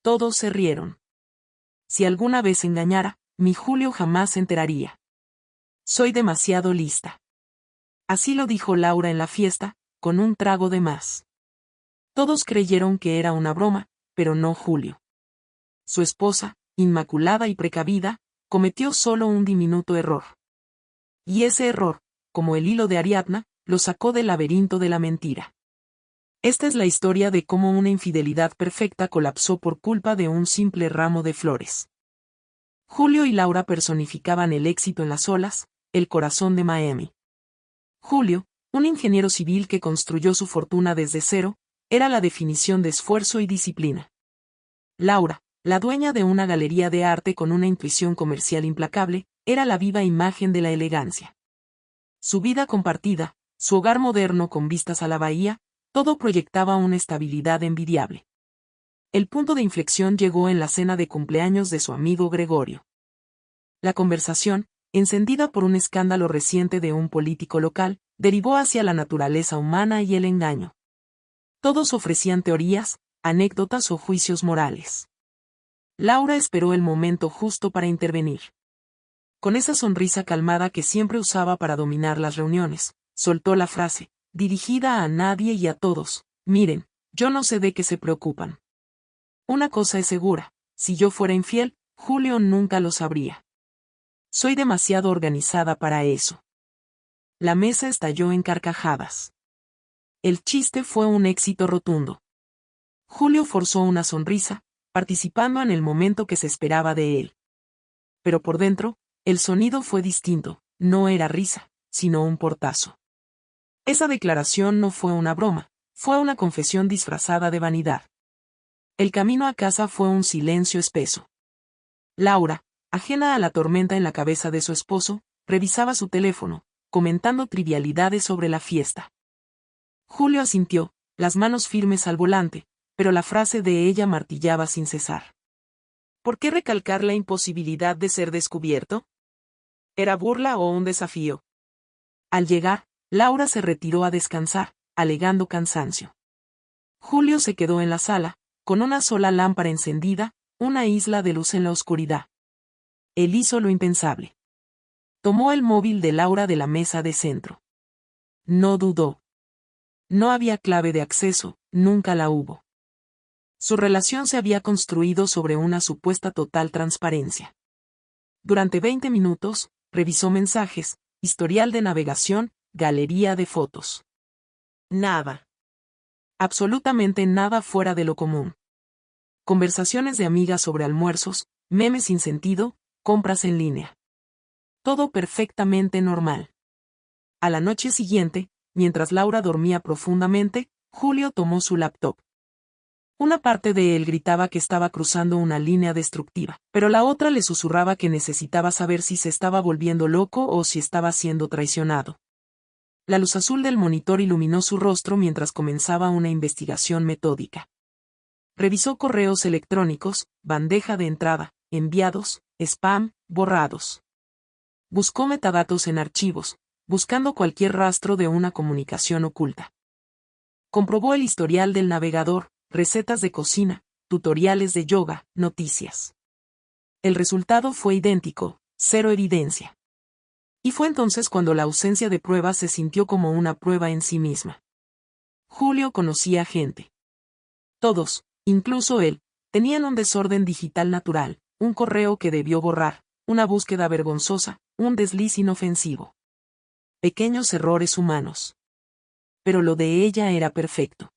Todos se rieron. Si alguna vez engañara, mi Julio jamás se enteraría. Soy demasiado lista. Así lo dijo Laura en la fiesta, con un trago de más. Todos creyeron que era una broma, pero no Julio. Su esposa, inmaculada y precavida, cometió solo un diminuto error. Y ese error, como el hilo de Ariadna, lo sacó del laberinto de la mentira. Esta es la historia de cómo una infidelidad perfecta colapsó por culpa de un simple ramo de flores. Julio y Laura personificaban el éxito en las olas, el corazón de Miami. Julio, un ingeniero civil que construyó su fortuna desde cero, era la definición de esfuerzo y disciplina. Laura, la dueña de una galería de arte con una intuición comercial implacable, era la viva imagen de la elegancia. Su vida compartida, su hogar moderno con vistas a la bahía, todo proyectaba una estabilidad envidiable. El punto de inflexión llegó en la cena de cumpleaños de su amigo Gregorio. La conversación, encendida por un escándalo reciente de un político local, derivó hacia la naturaleza humana y el engaño. Todos ofrecían teorías, anécdotas o juicios morales. Laura esperó el momento justo para intervenir. Con esa sonrisa calmada que siempre usaba para dominar las reuniones, soltó la frase, dirigida a nadie y a todos: miren, yo no sé de qué se preocupan. Una cosa es segura, si yo fuera infiel, Julio nunca lo sabría. Soy demasiado organizada para eso. La mesa estalló en carcajadas. El chiste fue un éxito rotundo. Julio forzó una sonrisa, participando en el momento que se esperaba de él. Pero por dentro, el sonido fue distinto, no era risa, sino un portazo. Esa declaración no fue una broma, fue una confesión disfrazada de vanidad. El camino a casa fue un silencio espeso. Laura, ajena a la tormenta en la cabeza de su esposo, revisaba su teléfono, comentando trivialidades sobre la fiesta. Julio asintió, las manos firmes al volante, pero la frase de ella martillaba sin cesar. ¿Por qué recalcar la imposibilidad de ser descubierto? ¿Era burla o un desafío? Al llegar, Laura se retiró a descansar, alegando cansancio. Julio se quedó en la sala, con una sola lámpara encendida, una isla de luz en la oscuridad. Él hizo lo impensable. Tomó el móvil de Laura de la mesa de centro. No dudó. No había clave de acceso, nunca la hubo. Su relación se había construido sobre una supuesta total transparencia. Durante 20 minutos, revisó mensajes, historial de navegación, galería de fotos. Nada. Absolutamente nada fuera de lo común. Conversaciones de amigas sobre almuerzos, memes sin sentido, compras en línea. Todo perfectamente normal. A la noche siguiente, mientras Laura dormía profundamente, Julio tomó su laptop. Una parte de él gritaba que estaba cruzando una línea destructiva, pero la otra le susurraba que necesitaba saber si se estaba volviendo loco o si estaba siendo traicionado. La luz azul del monitor iluminó su rostro mientras comenzaba una investigación metódica. Revisó correos electrónicos, bandeja de entrada, enviados, spam, borrados. Buscó metadatos en archivos, buscando cualquier rastro de una comunicación oculta. Comprobó el historial del navegador, recetas de cocina, tutoriales de yoga, noticias. El resultado fue idéntico, cero evidencia. Y fue entonces cuando la ausencia de pruebas se sintió como una prueba en sí misma. Julio conocía gente. Todos, incluso él, tenían un desorden digital natural, un correo que debió borrar, una búsqueda vergonzosa, un desliz inofensivo. Pequeños errores humanos. Pero lo de ella era perfecto.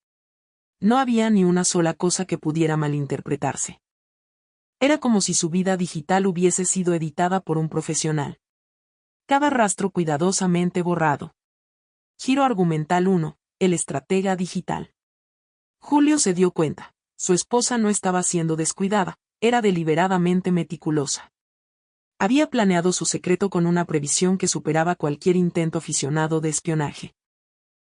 No había ni una sola cosa que pudiera malinterpretarse. Era como si su vida digital hubiese sido editada por un profesional. Cada rastro cuidadosamente borrado. Giro argumental 1, el estratega digital. Julio se dio cuenta, su esposa no estaba siendo descuidada, era deliberadamente meticulosa. Había planeado su secreto con una previsión que superaba cualquier intento aficionado de espionaje.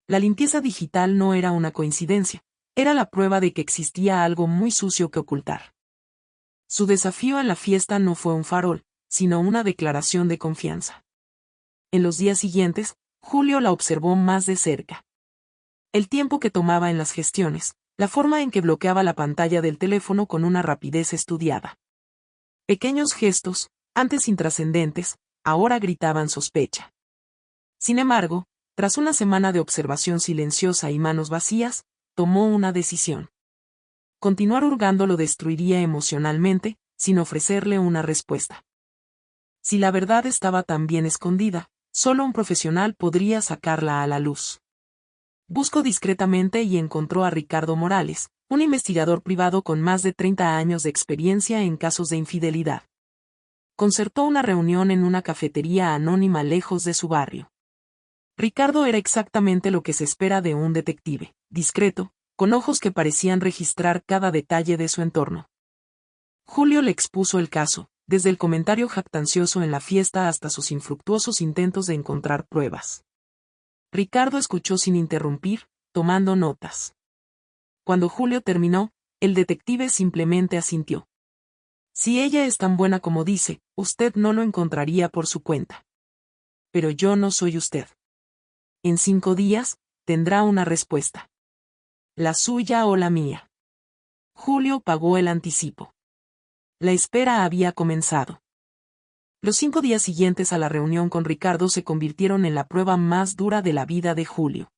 La limpieza digital no era una coincidencia, era la prueba de que existía algo muy sucio que ocultar. Su desafío en la fiesta no fue un farol, sino una declaración de confianza. En los días siguientes, Julio la observó más de cerca. El tiempo que tomaba en las gestiones, La forma en que bloqueaba la pantalla del teléfono con una rapidez estudiada. Pequeños gestos, antes intrascendentes, ahora gritaban sospecha. Sin embargo, tras una semana de observación silenciosa y manos vacías, tomó una decisión. Continuar hurgando lo destruiría emocionalmente, sin ofrecerle una respuesta. Si la verdad estaba tan bien escondida, solo un profesional podría sacarla a la luz. Buscó discretamente y encontró a Ricardo Morales, un investigador privado con más de 30 años de experiencia en casos de infidelidad. Concertó una reunión en una cafetería anónima lejos de su barrio. Ricardo era exactamente lo que se espera de un detective, discreto, con ojos que parecían registrar cada detalle de su entorno. Julio le expuso el caso, desde el comentario jactancioso en la fiesta hasta sus infructuosos intentos de encontrar pruebas. Ricardo escuchó sin interrumpir, tomando notas. Cuando Julio terminó, el detective simplemente asintió. Si ella es tan buena como dice, usted no lo encontraría por su cuenta. Pero yo no soy usted. En 5 días, tendrá una respuesta. La suya o la mía. Julio pagó el anticipo. La espera había comenzado. Los 5 días siguientes a la reunión con Ricardo se convirtieron en la prueba más dura de la vida de Julio.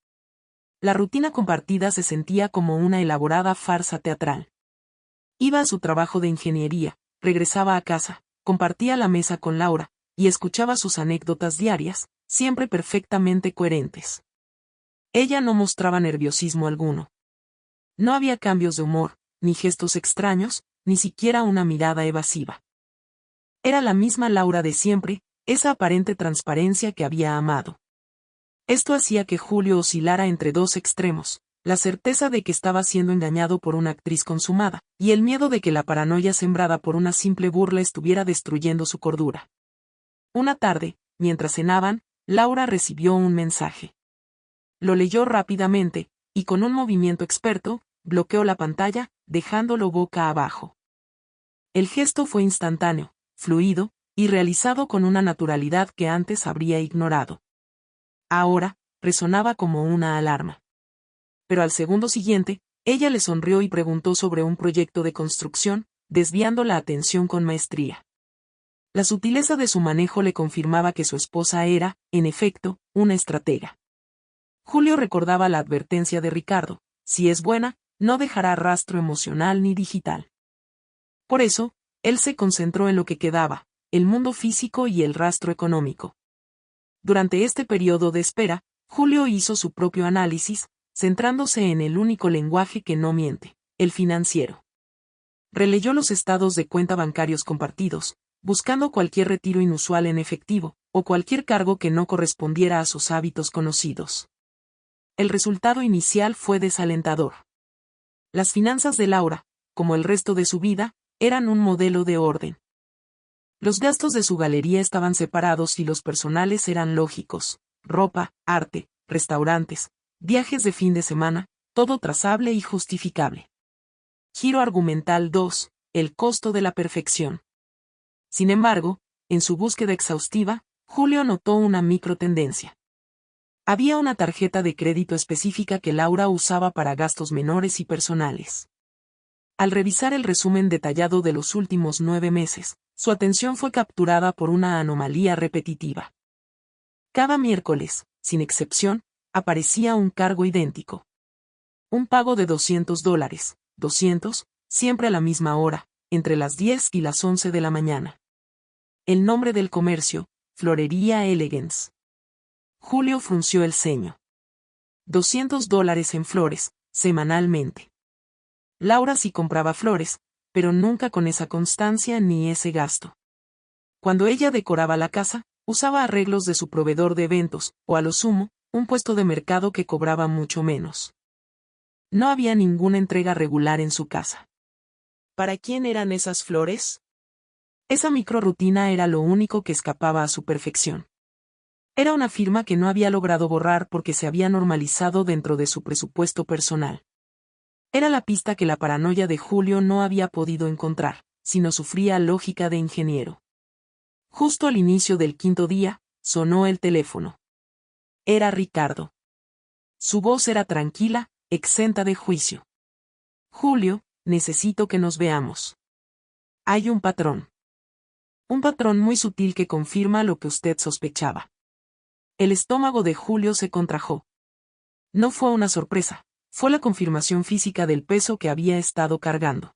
La rutina compartida se sentía como una elaborada farsa teatral. Iba a su trabajo de ingeniería, regresaba a casa, compartía la mesa con Laura, y escuchaba sus anécdotas diarias, siempre perfectamente coherentes. Ella no mostraba nerviosismo alguno. No había cambios de humor, ni gestos extraños, ni siquiera una mirada evasiva. Era la misma Laura de siempre, esa aparente transparencia que había amado. Esto hacía que Julio oscilara entre dos extremos, la certeza de que estaba siendo engañado por una actriz consumada, y el miedo de que la paranoia sembrada por una simple burla estuviera destruyendo su cordura. Una tarde, mientras cenaban, Laura recibió un mensaje. Lo leyó rápidamente, y con un movimiento experto, bloqueó la pantalla, dejándolo boca abajo. El gesto fue instantáneo, fluido, y realizado con una naturalidad que antes habría ignorado. Ahora, resonaba como una alarma. Pero al segundo siguiente, ella le sonrió y preguntó sobre un proyecto de construcción, desviando la atención con maestría. La sutileza de su manejo le confirmaba que su esposa era, en efecto, una estratega. Julio recordaba la advertencia de Ricardo: si es buena, no dejará rastro emocional ni digital. Por eso, él se concentró en lo que quedaba, el mundo físico y el rastro económico. Durante este periodo de espera, Julio hizo su propio análisis, centrándose en el único lenguaje que no miente, el financiero. Releyó los estados de cuenta bancarios compartidos, buscando cualquier retiro inusual en efectivo, o cualquier cargo que no correspondiera a sus hábitos conocidos. El resultado inicial fue desalentador. Las finanzas de Laura, como el resto de su vida, eran un modelo de orden. Los gastos de su galería estaban separados y los personales eran lógicos: ropa, arte, restaurantes, viajes de fin de semana, todo trazable y justificable. Giro argumental 2, el costo de la perfección. Sin embargo, en su búsqueda exhaustiva, Julio notó una microtendencia. Había una tarjeta de crédito específica que Laura usaba para gastos menores y personales. Al revisar el resumen detallado de los últimos 9 meses, su atención fue capturada por una anomalía repetitiva. Cada miércoles, sin excepción, aparecía un cargo idéntico. Un pago de $200, 200, siempre a la misma hora, entre las 10 y las 11 de la mañana. El nombre del comercio: Florería Elegance. Julio frunció el ceño. $200 en flores, semanalmente. Laura sí compraba flores, pero nunca con esa constancia ni ese gasto. Cuando ella decoraba la casa, usaba arreglos de su proveedor de eventos, o a lo sumo, un puesto de mercado que cobraba mucho menos. No había ninguna entrega regular en su casa. ¿Para quién eran esas flores? Esa microrrutina era lo único que escapaba a su perfección. Era una firma que no había logrado borrar porque se había normalizado dentro de su presupuesto personal. Era la pista que la paranoia de Julio no había podido encontrar, sino sufría lógica de ingeniero. Justo al inicio del 5.º día, sonó el teléfono. Era Ricardo. Su voz era tranquila, exenta de juicio. Julio, necesito que nos veamos. Hay un patrón. Un patrón muy sutil que confirma lo que usted sospechaba. El estómago de Julio se contrajo. No fue una sorpresa, fue la confirmación física del peso que había estado cargando.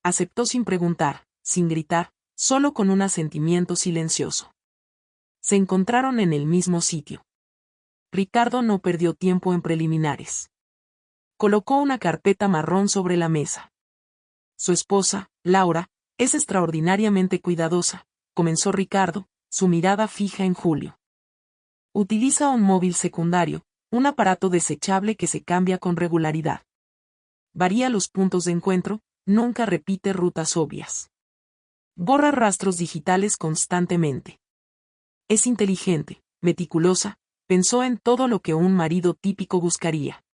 Aceptó sin preguntar, sin gritar, solo con un asentimiento silencioso. Se encontraron en el mismo sitio. Ricardo no perdió tiempo en preliminares. Colocó una carpeta marrón sobre la mesa. Su esposa, Laura, es extraordinariamente cuidadosa, comenzó Ricardo, su mirada fija en Julio. Utiliza un móvil secundario, un aparato desechable que se cambia con regularidad. Varía los puntos de encuentro, nunca repite rutas obvias. Borra rastros digitales constantemente. Es inteligente, meticulosa, pensó en todo lo que un marido típico buscaría.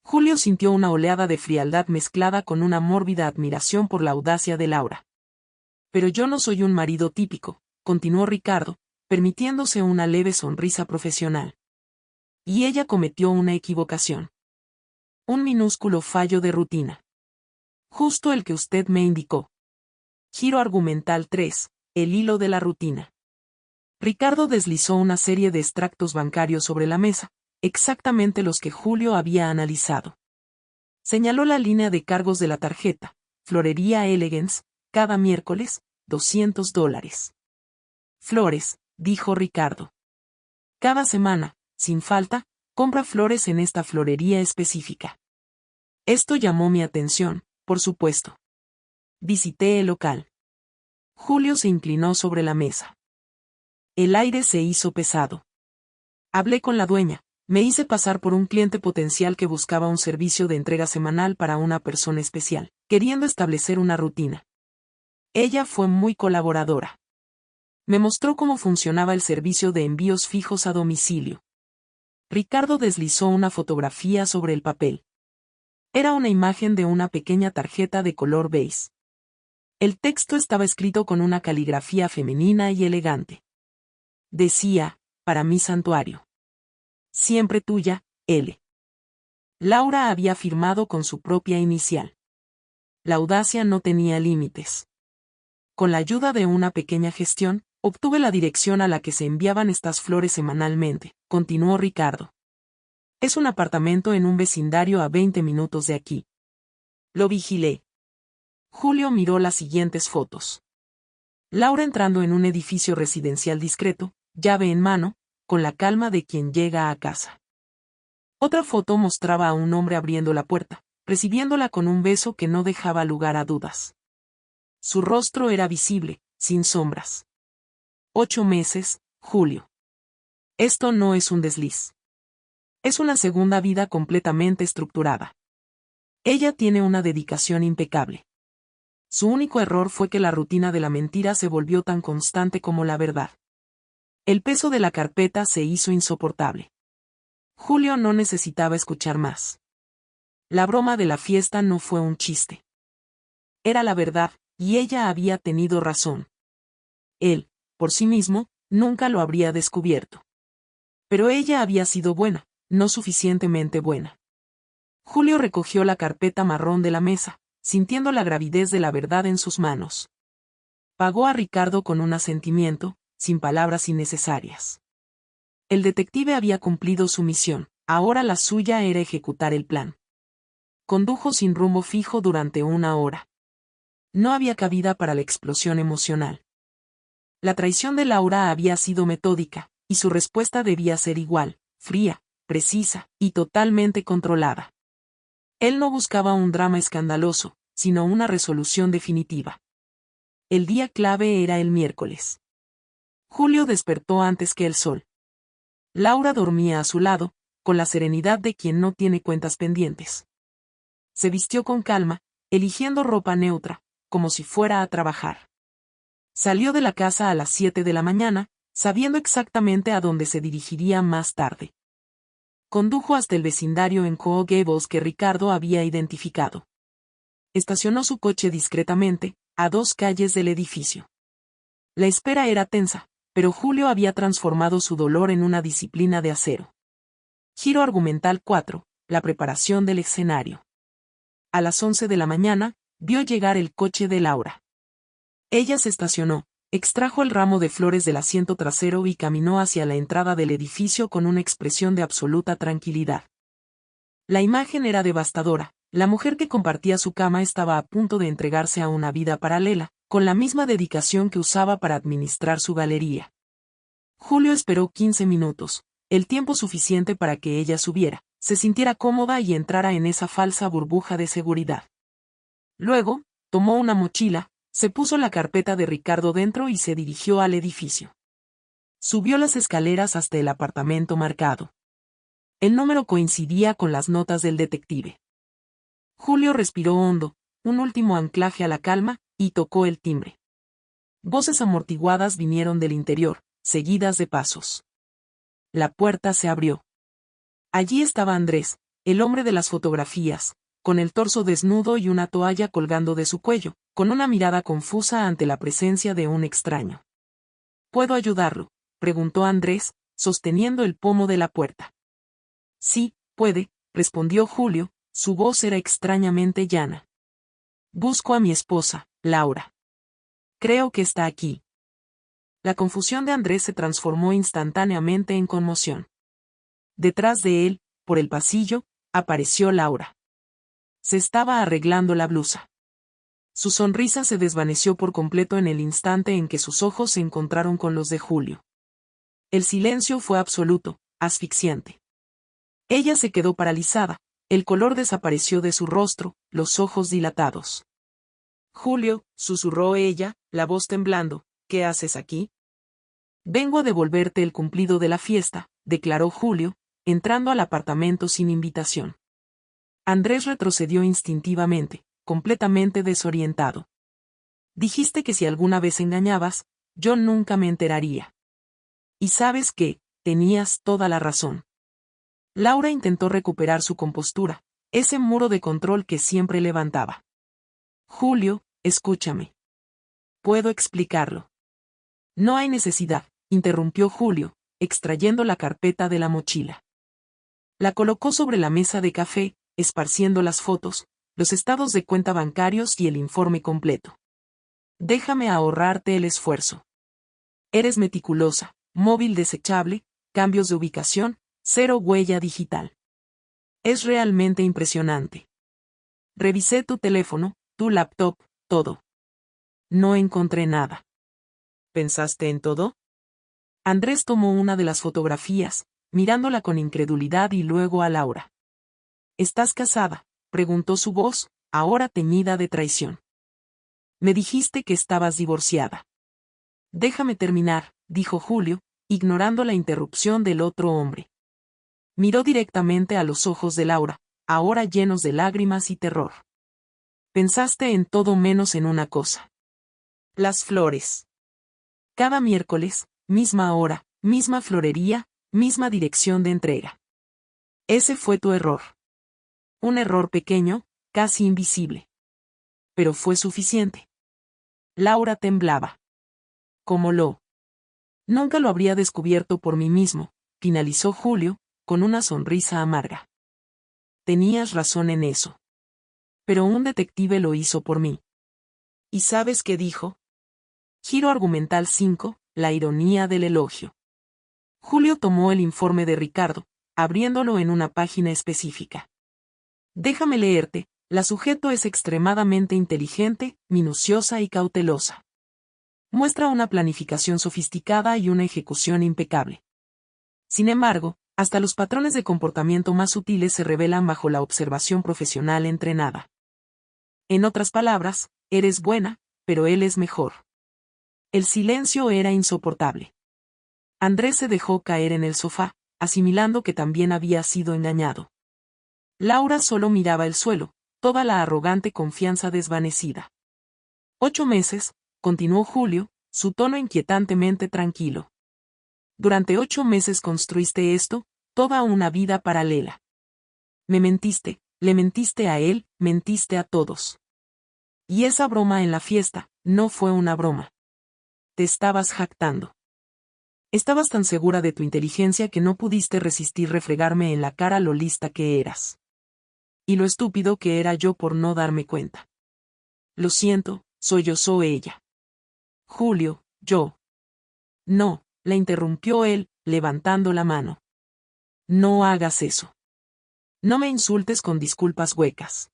Julio sintió una oleada de frialdad mezclada con una mórbida admiración por la audacia de Laura. Pero yo no soy un marido típico, continuó Ricardo, permitiéndose una leve sonrisa profesional. Y ella cometió una equivocación. Un minúsculo fallo de rutina. Justo el que usted me indicó. Giro argumental 3, el hilo de la rutina. Ricardo deslizó una serie de extractos bancarios sobre la mesa, exactamente los que Julio había analizado. Señaló la línea de cargos de la tarjeta, Florería Elegance, cada miércoles, $200. Flores, dijo Ricardo. Cada semana, sin falta, compra flores en esta florería específica. Esto llamó mi atención, por supuesto. Visité el local. Julio se inclinó sobre la mesa. El aire se hizo pesado. Hablé con la dueña, me hice pasar por un cliente potencial que buscaba un servicio de entrega semanal para una persona especial, queriendo establecer una rutina. Ella fue muy colaboradora. Me mostró cómo funcionaba el servicio de envíos fijos a domicilio. Ricardo deslizó una fotografía sobre el papel. Era una imagen de una pequeña tarjeta de color beige. El texto estaba escrito con una caligrafía femenina y elegante. Decía, para mi santuario. Siempre tuya, L. Laura había firmado con su propia inicial. La audacia no tenía límites. Con la ayuda de una pequeña gestión, obtuve la dirección a la que se enviaban estas flores semanalmente, continuó Ricardo. Es un apartamento en un vecindario a 20 minutos de aquí. Lo vigilé. Julio miró las siguientes fotos. Laura entrando en un edificio residencial discreto, llave en mano, con la calma de quien llega a casa. Otra foto mostraba a un hombre abriendo la puerta, recibiéndola con un beso que no dejaba lugar a dudas. Su rostro era visible, sin sombras. 8 meses, Julio. Esto no es un desliz. Es una segunda vida completamente estructurada. Ella tiene una dedicación impecable. Su único error fue que la rutina de la mentira se volvió tan constante como la verdad. El peso de la carpeta se hizo insoportable. Julio no necesitaba escuchar más. La broma de la fiesta no fue un chiste. Era la verdad, y ella había tenido razón. Él, por sí mismo, nunca lo habría descubierto. Pero ella había sido buena, no suficientemente buena. Julio recogió la carpeta marrón de la mesa, sintiendo la gravidez de la verdad en sus manos. Pagó a Ricardo con un asentimiento, sin palabras innecesarias. El detective había cumplido su misión, ahora la suya era ejecutar el plan. Condujo sin rumbo fijo durante 1 hora. No había cabida para la explosión emocional. La traición de Laura había sido metódica, y su respuesta debía ser igual, fría, precisa, y totalmente controlada. Él no buscaba un drama escandaloso, sino una resolución definitiva. El día clave era el miércoles. Julio despertó antes que el sol. Laura dormía a su lado, con la serenidad de quien no tiene cuentas pendientes. Se vistió con calma, eligiendo ropa neutra, como si fuera a trabajar. Salió de la casa a las 7 de la mañana, sabiendo exactamente a dónde se dirigiría más tarde. Condujo hasta el vecindario en Coral Gables que Ricardo había identificado. Estacionó su coche discretamente, a 2 calles del edificio. La espera era tensa, pero Julio había transformado su dolor en una disciplina de acero. Giro argumental 4, la preparación del escenario. a las 11 de la mañana, vio llegar el coche de Laura. Ella se estacionó, extrajo el ramo de flores del asiento trasero y caminó hacia la entrada del edificio con una expresión de absoluta tranquilidad. La imagen era devastadora. La mujer que compartía su cama estaba a punto de entregarse a una vida paralela, con la misma dedicación que usaba para administrar su galería. Julio esperó 15 minutos, el tiempo suficiente para que ella subiera, se sintiera cómoda y entrara en esa falsa burbuja de seguridad. Luego, tomó una mochila, se puso la carpeta de Ricardo dentro y se dirigió al edificio. Subió las escaleras hasta el apartamento marcado. El número coincidía con las notas del detective. Julio respiró hondo, un último anclaje a la calma, y tocó el timbre. Voces amortiguadas vinieron del interior, seguidas de pasos. La puerta se abrió. Allí estaba Andrés, el hombre de las fotografías, con el torso desnudo y una toalla colgando de su cuello, con una mirada confusa ante la presencia de un extraño. ¿Puedo ayudarlo?, preguntó Andrés, sosteniendo el pomo de la puerta. Sí, puede, respondió Julio, su voz era extrañamente llana. Busco a mi esposa, Laura. Creo que está aquí. La confusión de Andrés se transformó instantáneamente en conmoción. Detrás de él, por el pasillo, apareció Laura. Se estaba arreglando la blusa. Su sonrisa se desvaneció por completo en el instante en que sus ojos se encontraron con los de Julio. El silencio fue absoluto, asfixiante. Ella se quedó paralizada, el color desapareció de su rostro, los ojos dilatados. Julio, susurró ella, la voz temblando, ¿qué haces aquí? Vengo a devolverte el cumplido de la fiesta, declaró Julio, entrando al apartamento sin invitación. Andrés retrocedió instintivamente, completamente desorientado. Dijiste que si alguna vez engañabas, yo nunca me enteraría. Y sabes qué, tenías toda la razón. Laura intentó recuperar su compostura, ese muro de control que siempre levantaba. Julio, escúchame. Puedo explicarlo. No hay necesidad, interrumpió Julio, extrayendo la carpeta de la mochila. La colocó sobre la mesa de café, esparciendo las fotos, los estados de cuenta bancarios y el informe completo. Déjame ahorrarte el esfuerzo. Eres meticulosa, móvil desechable, cambios de ubicación, 0 huella digital. Es realmente impresionante. Revisé tu teléfono, tu laptop, todo. No encontré nada. ¿Pensaste en todo? Andrés tomó una de las fotografías, mirándola con incredulidad y luego a Laura. ¿Estás casada?, preguntó su voz, ahora teñida de traición. Me dijiste que estabas divorciada. Déjame terminar, dijo Julio, ignorando la interrupción del otro hombre. Miró directamente a los ojos de Laura, ahora llenos de lágrimas y terror. Pensaste en todo menos en una cosa. Las flores. Cada miércoles, misma hora, misma florería, misma dirección de entrega. Ese fue tu error. Un error pequeño, casi invisible. Pero fue suficiente. Laura temblaba. ¿Cómo lo? Nunca lo habría descubierto por mí mismo, finalizó Julio, con una sonrisa amarga. Tenías razón en eso. Pero un detective lo hizo por mí. ¿Y sabes qué dijo? Giro argumental 5, la ironía del elogio. Julio tomó el informe de Ricardo, abriéndolo en una página específica. Déjame leerte, la sujeto es extremadamente inteligente, minuciosa y cautelosa. Muestra una planificación sofisticada y una ejecución impecable. Sin embargo, hasta los patrones de comportamiento más sutiles se revelan bajo la observación profesional entrenada. En otras palabras, eres buena, pero él es mejor. El silencio era insoportable. Andrés se dejó caer en el sofá, asimilando que también había sido engañado. Laura solo miraba el suelo, toda la arrogante confianza desvanecida. 8 meses, continuó Julio, su tono inquietantemente tranquilo. Durante 8 meses construiste esto, toda una vida paralela. Me mentiste, le mentiste a él, mentiste a todos. Y esa broma en la fiesta, no fue una broma. Te estabas jactando. Estabas tan segura de tu inteligencia que no pudiste resistir refregarme en la cara lo lista que eras. Y lo estúpido que era yo por no darme cuenta. Lo siento, sollozó ella. Julio, yo. No, la interrumpió él, levantando la mano. No hagas eso. No me insultes con disculpas huecas.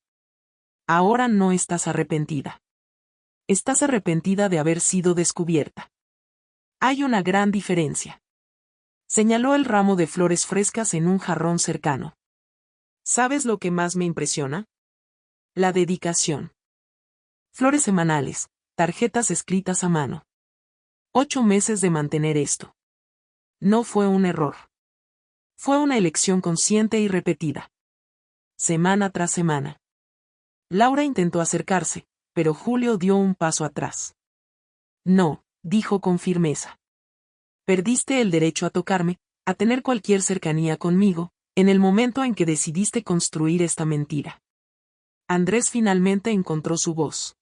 Ahora no estás arrepentida. Estás arrepentida de haber sido descubierta. Hay una gran diferencia. Señaló el ramo de flores frescas en un jarrón cercano. ¿Sabes lo que más me impresiona? La dedicación. Flores semanales, tarjetas escritas a mano. 8 meses de mantener esto. No fue un error. Fue una elección consciente y repetida. Semana tras semana. Laura intentó acercarse, pero Julio dio un paso atrás. No, dijo con firmeza. Perdiste el derecho a tocarme, a tener cualquier cercanía conmigo, en el momento en que decidiste construir esta mentira. Andrés finalmente encontró su voz.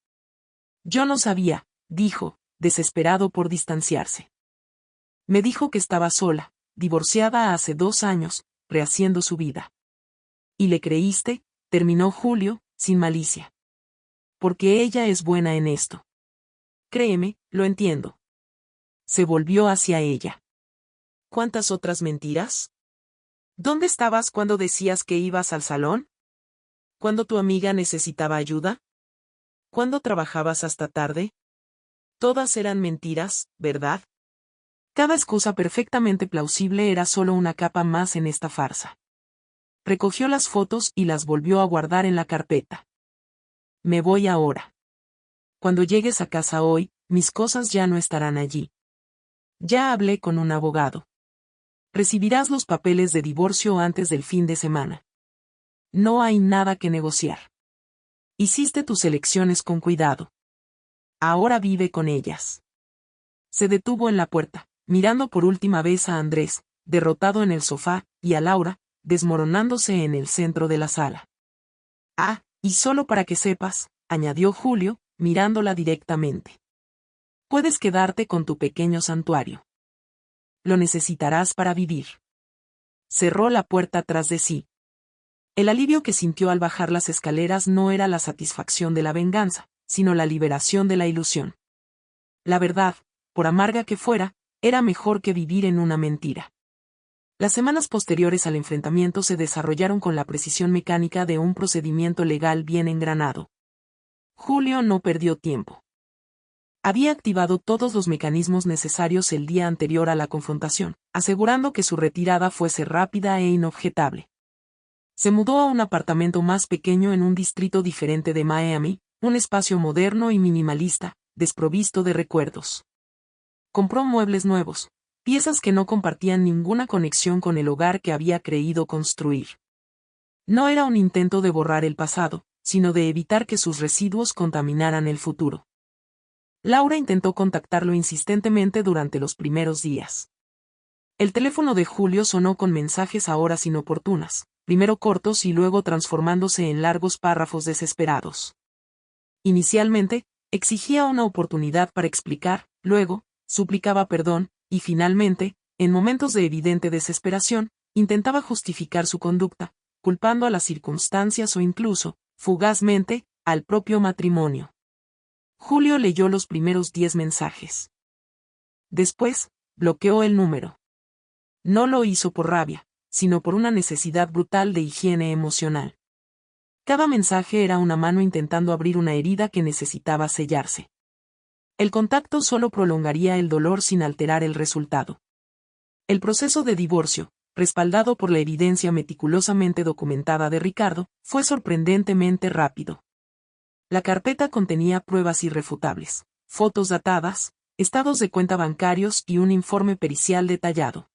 Yo no sabía, dijo, desesperado por distanciarse. Me dijo que estaba sola, divorciada hace 2 años, rehaciendo su vida. ¿Y le creíste? Terminó Julio, sin malicia. Porque ella es buena en esto. Créeme, lo entiendo. Se volvió hacia ella. ¿Cuántas otras mentiras? ¿Dónde estabas cuando decías que ibas al salón? ¿Cuándo tu amiga necesitaba ayuda? ¿Cuándo trabajabas hasta tarde? Todas eran mentiras, ¿verdad? Cada excusa perfectamente plausible era solo una capa más en esta farsa. Recogió las fotos y las volvió a guardar en la carpeta. Me voy ahora. Cuando llegues a casa hoy, mis cosas ya no estarán allí. Ya hablé con un abogado. Recibirás los papeles de divorcio antes del fin de semana. No hay nada que negociar. Hiciste tus elecciones con cuidado. Ahora vive con ellas. Se detuvo en la puerta, mirando por última vez a Andrés, derrotado en el sofá, y a Laura, desmoronándose en el centro de la sala. Ah, y solo para que sepas, añadió Julio, mirándola directamente. Puedes quedarte con tu pequeño santuario. Lo necesitarás para vivir. Cerró la puerta tras de sí. El alivio que sintió al bajar las escaleras no era la satisfacción de la venganza, sino la liberación de la ilusión. La verdad, por amarga que fuera, era mejor que vivir en una mentira. Las semanas posteriores al enfrentamiento se desarrollaron con la precisión mecánica de un procedimiento legal bien engranado. Julio no perdió tiempo. Había activado todos los mecanismos necesarios el día anterior a la confrontación, asegurando que su retirada fuese rápida e inobjetable. Se mudó a un apartamento más pequeño en un distrito diferente de Miami, un espacio moderno y minimalista, desprovisto de recuerdos. Compró muebles nuevos, piezas que no compartían ninguna conexión con el hogar que había creído construir. No era un intento de borrar el pasado, sino de evitar que sus residuos contaminaran el futuro. Laura intentó contactarlo insistentemente durante los primeros días. El teléfono de Julio sonó con mensajes a horas inoportunas, primero cortos y luego transformándose en largos párrafos desesperados. Inicialmente, exigía una oportunidad para explicar, luego, suplicaba perdón, y finalmente, en momentos de evidente desesperación, intentaba justificar su conducta, culpando a las circunstancias o incluso, fugazmente, al propio matrimonio. Julio leyó los primeros 10 mensajes. Después, bloqueó el número. No lo hizo por rabia, sino por una necesidad brutal de higiene emocional. Cada mensaje era una mano intentando abrir una herida que necesitaba sellarse. El contacto solo prolongaría el dolor sin alterar el resultado. El proceso de divorcio, respaldado por la evidencia meticulosamente documentada de Ricardo, fue sorprendentemente rápido. La carpeta contenía pruebas irrefutables, fotos datadas, estados de cuenta bancarios y un informe pericial detallado.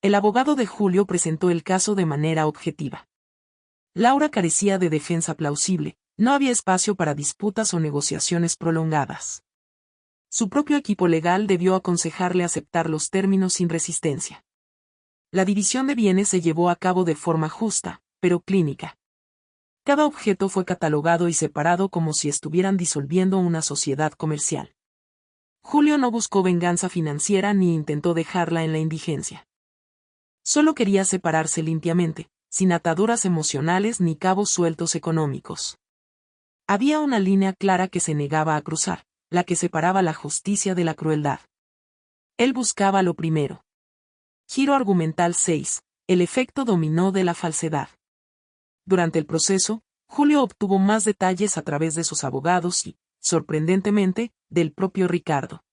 El abogado de Julio presentó el caso de manera objetiva. Laura carecía de defensa plausible, no había espacio para disputas o negociaciones prolongadas. Su propio equipo legal debió aconsejarle aceptar los términos sin resistencia. La división de bienes se llevó a cabo de forma justa, pero clínica. Cada objeto fue catalogado y separado como si estuvieran disolviendo una sociedad comercial. Julio no buscó venganza financiera ni intentó dejarla en la indigencia. Solo quería separarse limpiamente, sin ataduras emocionales ni cabos sueltos económicos. Había una línea clara que se negaba a cruzar, la que separaba la justicia de la crueldad. Él buscaba lo primero. Giro argumental 6. El efecto dominó de la falsedad. Durante el proceso, Julio obtuvo más detalles a través de sus abogados y, sorprendentemente, del propio Ricardo.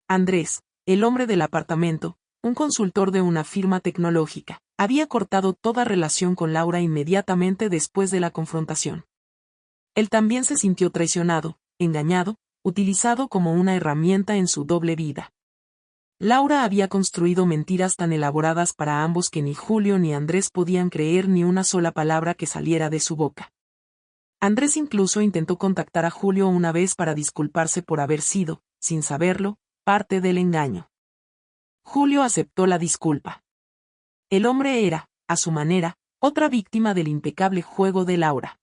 Andrés, el hombre del apartamento, un consultor de una firma tecnológica, había cortado toda relación con Laura inmediatamente después de la confrontación. Él también se sintió traicionado, engañado, utilizado como una herramienta en su doble vida. Laura había construido mentiras tan elaboradas para ambos que ni Julio ni Andrés podían creer ni una sola palabra que saliera de su boca. Andrés incluso intentó contactar a Julio una vez para disculparse por haber sido, sin saberlo, parte del engaño. Julio aceptó la disculpa. El hombre era, a su manera, otra víctima del impecable juego de Laura.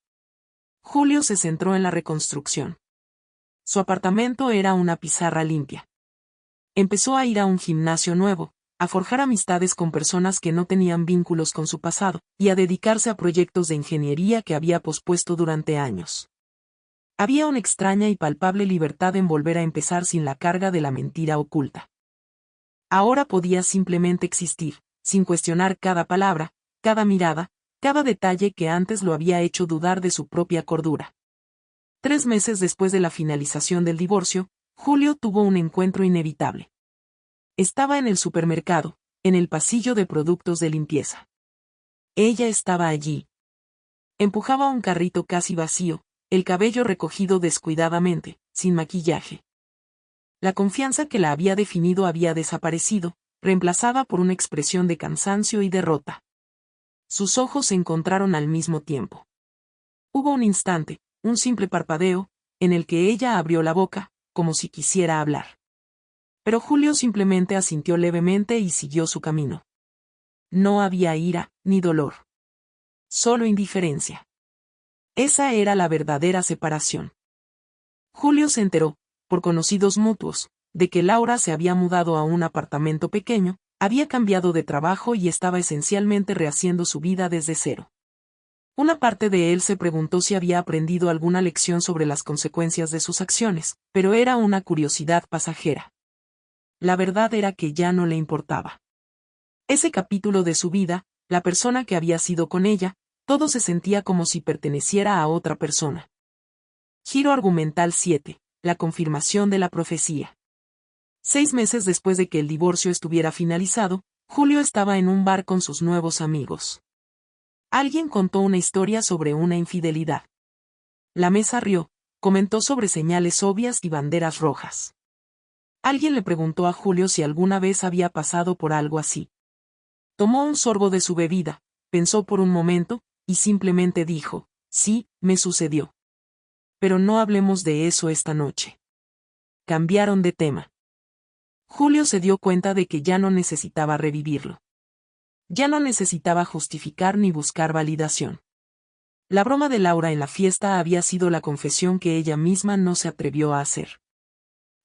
Julio se centró en la reconstrucción. Su apartamento era una pizarra limpia. Empezó a ir a un gimnasio nuevo, a forjar amistades con personas que no tenían vínculos con su pasado, y a dedicarse a proyectos de ingeniería que había pospuesto durante años. Había una extraña y palpable libertad en volver a empezar sin la carga de la mentira oculta. Ahora podía simplemente existir, sin cuestionar cada palabra, cada mirada, cada detalle que antes lo había hecho dudar de su propia cordura. 3 meses después de la finalización del divorcio, Julio tuvo un encuentro inevitable. Estaba en el supermercado, en el pasillo de productos de limpieza. Ella estaba allí. Empujaba un carrito casi vacío, el cabello recogido descuidadamente, sin maquillaje. La confianza que la había definido había desaparecido, reemplazada por una expresión de cansancio y derrota. Sus ojos se encontraron al mismo tiempo. Hubo un instante, un simple parpadeo, en el que ella abrió la boca, como si quisiera hablar. Pero Julio simplemente asintió levemente y siguió su camino. No había ira, ni dolor. Solo indiferencia. Esa era la verdadera separación. Julio se enteró, por conocidos mutuos, de que Laura se había mudado a un apartamento pequeño, había cambiado de trabajo y estaba esencialmente rehaciendo su vida desde cero. Una parte de él se preguntó si había aprendido alguna lección sobre las consecuencias de sus acciones, pero era una curiosidad pasajera. La verdad era que ya no le importaba. Ese capítulo de su vida, la persona que había sido con ella, todo se sentía como si perteneciera a otra persona. Giro argumental 7. La confirmación de la profecía. 6 meses después de que el divorcio estuviera finalizado, Julio estaba en un bar con sus nuevos amigos. Alguien contó una historia sobre una infidelidad. La mesa rió, comentó sobre señales obvias y banderas rojas. Alguien le preguntó a Julio si alguna vez había pasado por algo así. Tomó un sorbo de su bebida, pensó por un momento, y simplemente dijo, sí, me sucedió. Pero no hablemos de eso esta noche. Cambiaron de tema. Julio se dio cuenta de que ya no necesitaba revivirlo. Ya no necesitaba justificar ni buscar validación. La broma de Laura en la fiesta había sido la confesión que ella misma no se atrevió a hacer.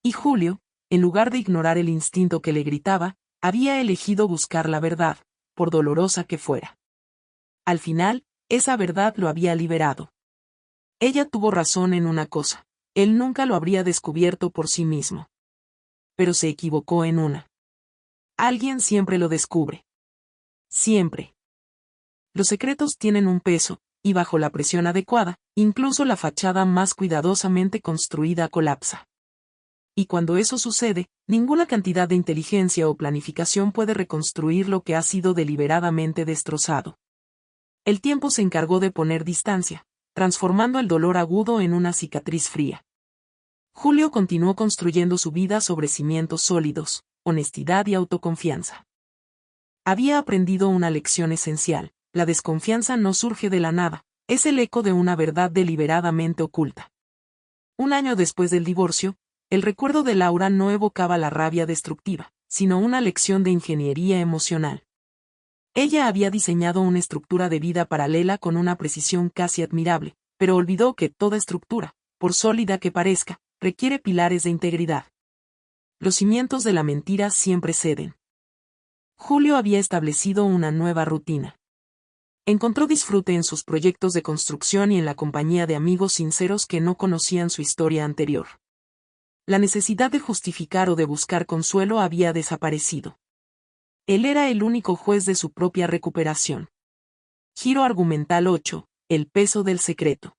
Y Julio, en lugar de ignorar el instinto que le gritaba, había elegido buscar la verdad, por dolorosa que fuera. Al final, esa verdad lo había liberado. Ella tuvo razón en una cosa, él nunca lo habría descubierto por sí mismo. Pero se equivocó en una. Alguien siempre lo descubre. Siempre. Los secretos tienen un peso, y bajo la presión adecuada, incluso la fachada más cuidadosamente construida colapsa. Y cuando eso sucede, ninguna cantidad de inteligencia o planificación puede reconstruir lo que ha sido deliberadamente destrozado. El tiempo se encargó de poner distancia, transformando el dolor agudo en una cicatriz fría. Julio continuó construyendo su vida sobre cimientos sólidos, honestidad y autoconfianza. Había aprendido una lección esencial: la desconfianza no surge de la nada, es el eco de una verdad deliberadamente oculta. Un año después del divorcio, el recuerdo de Laura no evocaba la rabia destructiva, sino una lección de ingeniería emocional. Ella había diseñado una estructura de vida paralela con una precisión casi admirable, pero olvidó que toda estructura, por sólida que parezca, requiere pilares de integridad. Los cimientos de la mentira siempre ceden. Julio había establecido una nueva rutina. Encontró disfrute en sus proyectos de construcción y en la compañía de amigos sinceros que no conocían su historia anterior. La necesidad de justificar o de buscar consuelo había desaparecido. Él era el único juez de su propia recuperación. Giro argumental 8. El peso del secreto.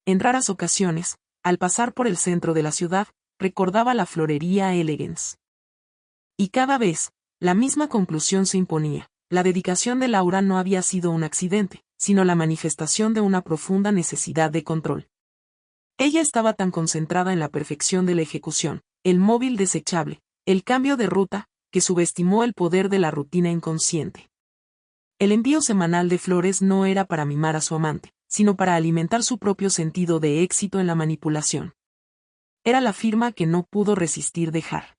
En raras ocasiones, al pasar por el centro de la ciudad, recordaba la florería Elegance. Y cada vez, la misma conclusión se imponía: la dedicación de Laura no había sido un accidente, sino la manifestación de una profunda necesidad de control. Ella estaba tan concentrada en la perfección de la ejecución, el móvil desechable, el cambio de ruta, que subestimó el poder de la rutina inconsciente. El envío semanal de flores no era para mimar a su amante, sino para alimentar su propio sentido de éxito en la manipulación. Era la firma que no pudo resistir dejar.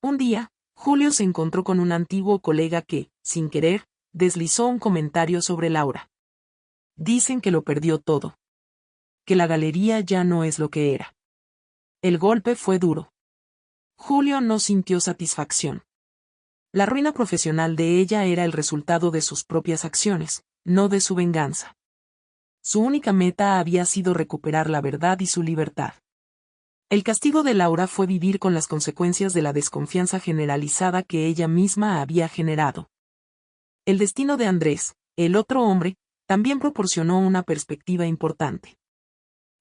Un día, Julio se encontró con un antiguo colega que, sin querer, deslizó un comentario sobre Laura. Dicen que lo perdió todo. Que la galería ya no es lo que era. El golpe fue duro. Julio no sintió satisfacción. La ruina profesional de ella era el resultado de sus propias acciones, no de su venganza. Su única meta había sido recuperar la verdad y su libertad. El castigo de Laura fue vivir con las consecuencias de la desconfianza generalizada que ella misma había generado. El destino de Andrés, el otro hombre, también proporcionó una perspectiva importante.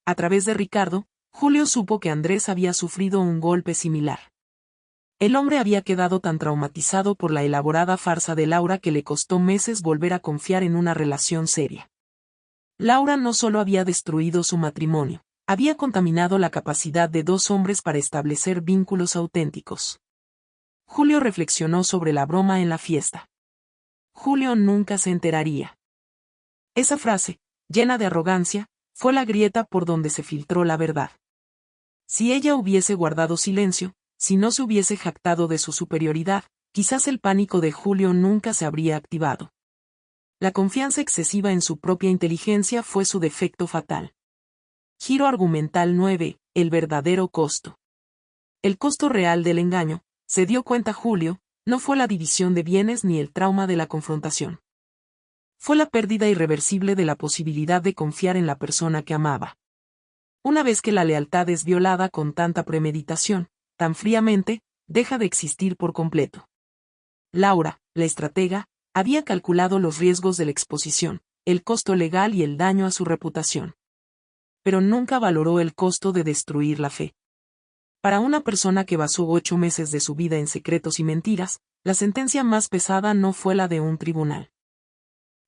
A través de Ricardo, Julio supo que Andrés había sufrido un golpe similar. El hombre había quedado tan traumatizado por la elaborada farsa de Laura que le costó meses volver a confiar en una relación seria. Laura no solo había destruido su matrimonio, había contaminado la capacidad de dos hombres para establecer vínculos auténticos. Julio reflexionó sobre la broma en la fiesta. Julio nunca se enteraría. Esa frase, llena de arrogancia, fue la grieta por donde se filtró la verdad. Si ella hubiese guardado silencio, si no se hubiese jactado de su superioridad, quizás el pánico de Julio nunca se habría activado. La confianza excesiva en su propia inteligencia fue su defecto fatal. Giro argumental 9. El verdadero costo. El costo real del engaño, se dio cuenta Julio, no fue la división de bienes ni el trauma de la confrontación. Fue la pérdida irreversible de la posibilidad de confiar en la persona que amaba. Una vez que la lealtad es violada con tanta premeditación, tan fríamente, deja de existir por completo. Laura, la estratega, había calculado los riesgos de la exposición, el costo legal y el daño a su reputación. Pero nunca valoró el costo de destruir la fe. Para una persona que basó 8 meses de su vida en secretos y mentiras, la sentencia más pesada no fue la de un tribunal.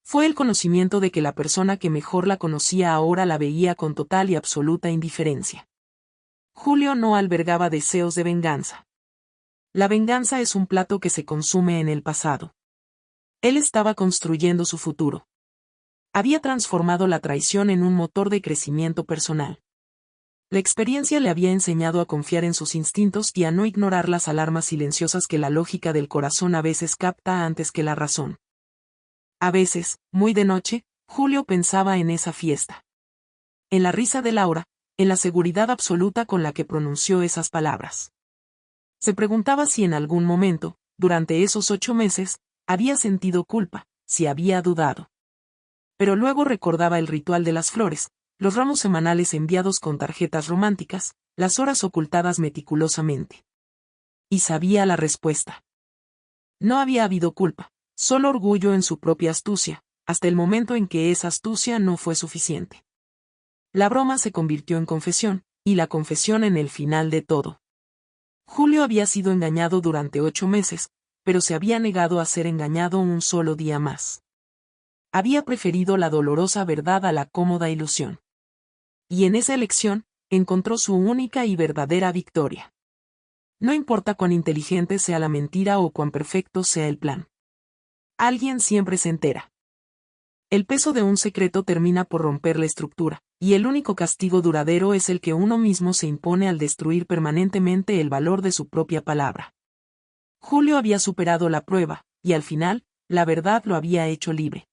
Fue el conocimiento de que la persona que mejor la conocía ahora la veía con total y absoluta indiferencia. Julio no albergaba deseos de venganza. La venganza es un plato que se consume en el pasado. Él estaba construyendo su futuro. Había transformado la traición en un motor de crecimiento personal. La experiencia le había enseñado a confiar en sus instintos y a no ignorar las alarmas silenciosas que la lógica del corazón a veces capta antes que la razón. A veces, muy de noche, Julio pensaba en esa fiesta. En la risa de Laura, en la seguridad absoluta con la que pronunció esas palabras. Se preguntaba si en algún momento, durante esos 8 meses, había sentido culpa, si había dudado. Pero luego recordaba el ritual de las flores, los ramos semanales enviados con tarjetas románticas, las horas ocultadas meticulosamente. Y sabía la respuesta. No había habido culpa, solo orgullo en su propia astucia, hasta el momento en que esa astucia no fue suficiente. La broma se convirtió en confesión, y la confesión en el final de todo. Julio había sido engañado durante 8 meses, pero se había negado a ser engañado un solo día más. Había preferido la dolorosa verdad a la cómoda ilusión. Y en esa elección, encontró su única y verdadera victoria. No importa cuán inteligente sea la mentira o cuán perfecto sea el plan. Alguien siempre se entera. El peso de un secreto termina por romper la estructura, y el único castigo duradero es el que uno mismo se impone al destruir permanentemente el valor de su propia palabra. Julio había superado la prueba, y al final, la verdad lo había hecho libre.